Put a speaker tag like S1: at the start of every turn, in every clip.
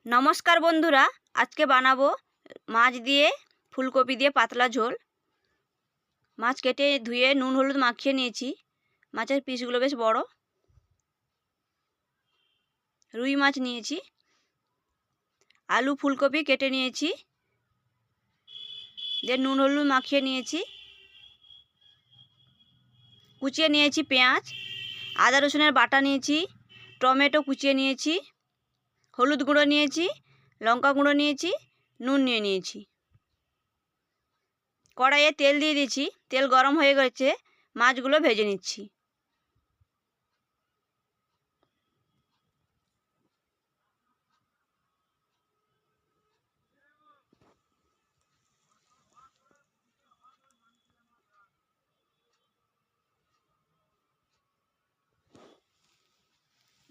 S1: নমস্কার বন্ধুরা, আজকে বানাবো মাছ দিয়ে ফুলকপি দিয়ে পাতলা ঝোল। মাছ কেটে ধুয়ে নুন হলুদ মাখিয়ে নিয়েছি। মাছের পিসগুলো বেশ বড়। রুই মাছ নিয়েছি। আলু ফুলকপি কেটে নিয়েছি, দিয়ে নুন হলুদ মাখিয়ে নিয়েছি। কুচিয়ে নিয়েছি পেঁয়াজ, আদা রসুনের বাটা নিয়েছি, টমেটো কুচিয়ে নিয়েছি, হলুদ গুঁড়ো নিয়েছি, লঙ্কা গুঁড়ো নিয়েছি, নুন নিয়েছি। কড়াইয়ে তেল দিয়ে দিয়েছি, তেল গরম হয়ে গেছে, মাছগুলো ভেজে নিচ্ছি।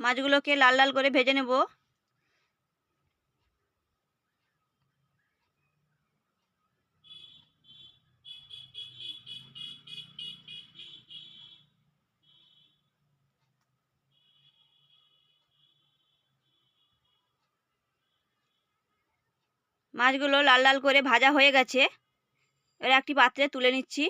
S1: মাছগুলোকে লাল লাল করে ভেজে নেব। মাছগুলো লাল লাল করে ভাজা হয়ে গেছে, এবার একটি পাত্রে তুলে নিচ্ছি।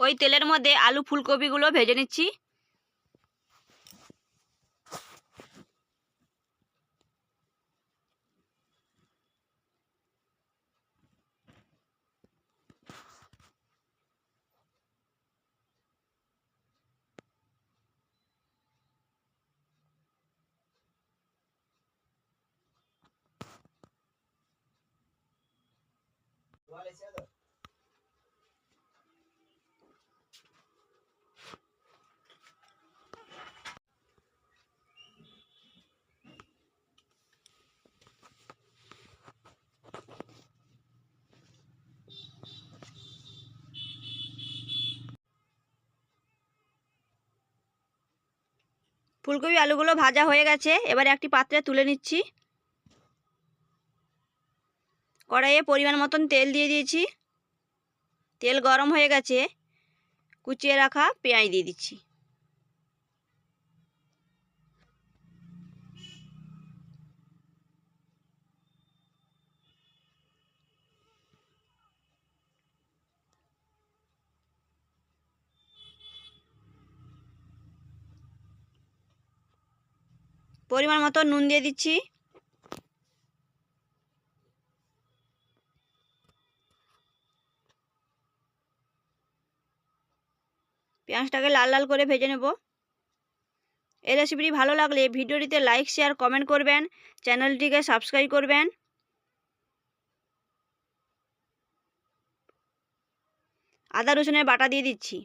S1: ওই তেলের মধ্যে আলু ফুলকপিগুলো ভেজে নিচ্ছি। ফুলকপি আলুগুলো ভাজা হয়ে গেছে, এবার একটি পাত্রে তুলে নিচ্ছি। কড়াইয়ে পরিমাণ মতন তেল দিয়ে দিয়েছি। তেল গরম হয়ে গেছে, কুচিয়ে রাখা পেঁয়াজ দিয়ে দিচ্ছি। পরিমাণ মতো নুন দিয়ে দিচ্ছি। পেঁয়াজটাকে লাল লাল করে ভেজে নেব। এই রেসিপিটি ভালো লাগলে ভিডিওটিতে লাইক শেয়ার কমেন্ট করবেন, চ্যানেলটিকে সাবস্ক্রাইব করবেন। আদা রসুনের বাটা দিয়ে দিচ্ছি।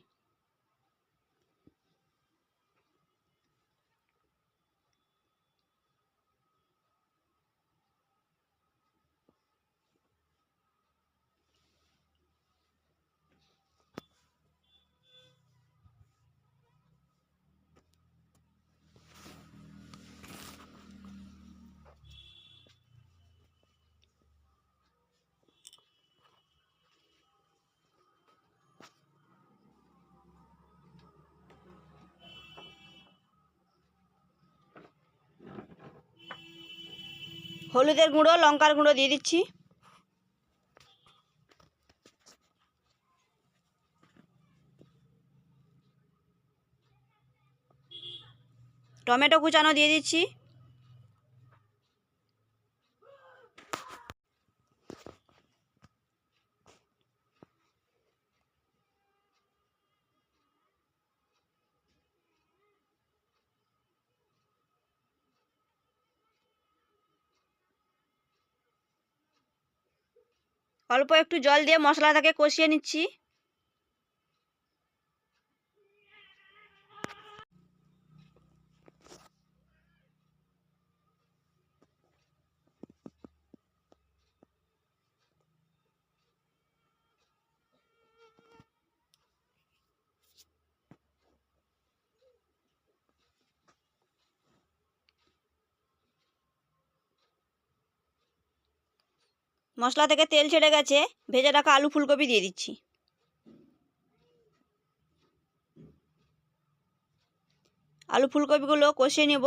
S1: হলুদের গুঁড়ো লঙ্কার গুঁড়ো দিয়ে দিচ্ছি। টমেটো কুচানো দিয়ে দিচ্ছি। অল্প একটু জল দিয়ে মশলাটাকে কষিয়ে নিচ্ছি। মশলা থেকে তেল ছেড়ে গেছে, ভেজে রাখা আলু ফুলকপি দিয়ে দিচ্ছি। আলু ফুলকপিগুলো কষিয়ে নেব।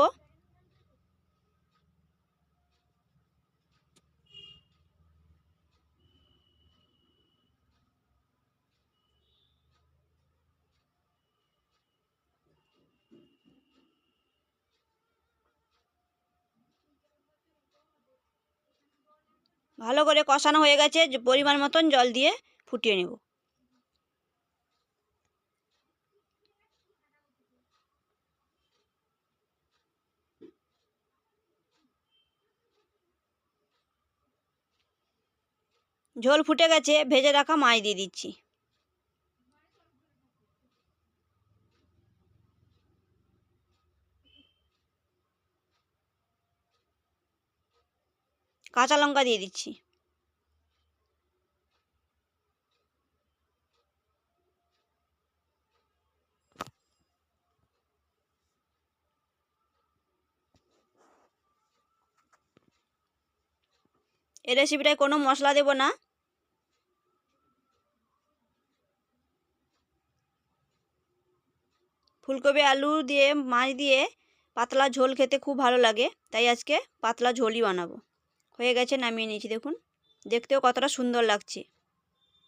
S1: ভালো করে কষানো হয়ে গেছে, পরিমাণ মতন জল দিয়ে ফুটিয়ে নেব। ঝোল ফুটে গেছে, ভেজে রাখা মাছ দিয়ে দিচ্ছি। কাঁচা লঙ্কা দিয়ে দিচ্ছি। এই রেসিপিটায় কোনো মশলা দেব না। ফুলকপি আলু দিয়ে মাছ দিয়ে পাতলা ঝোল খেতে খুব ভালো লাগে, তাই আজকে পাতলা ঝোলই বানাবো। হয়ে গেছে, নামিয়ে নিয়েছি। দেখুন, দেখতেও কতটা সুন্দর লাগছে।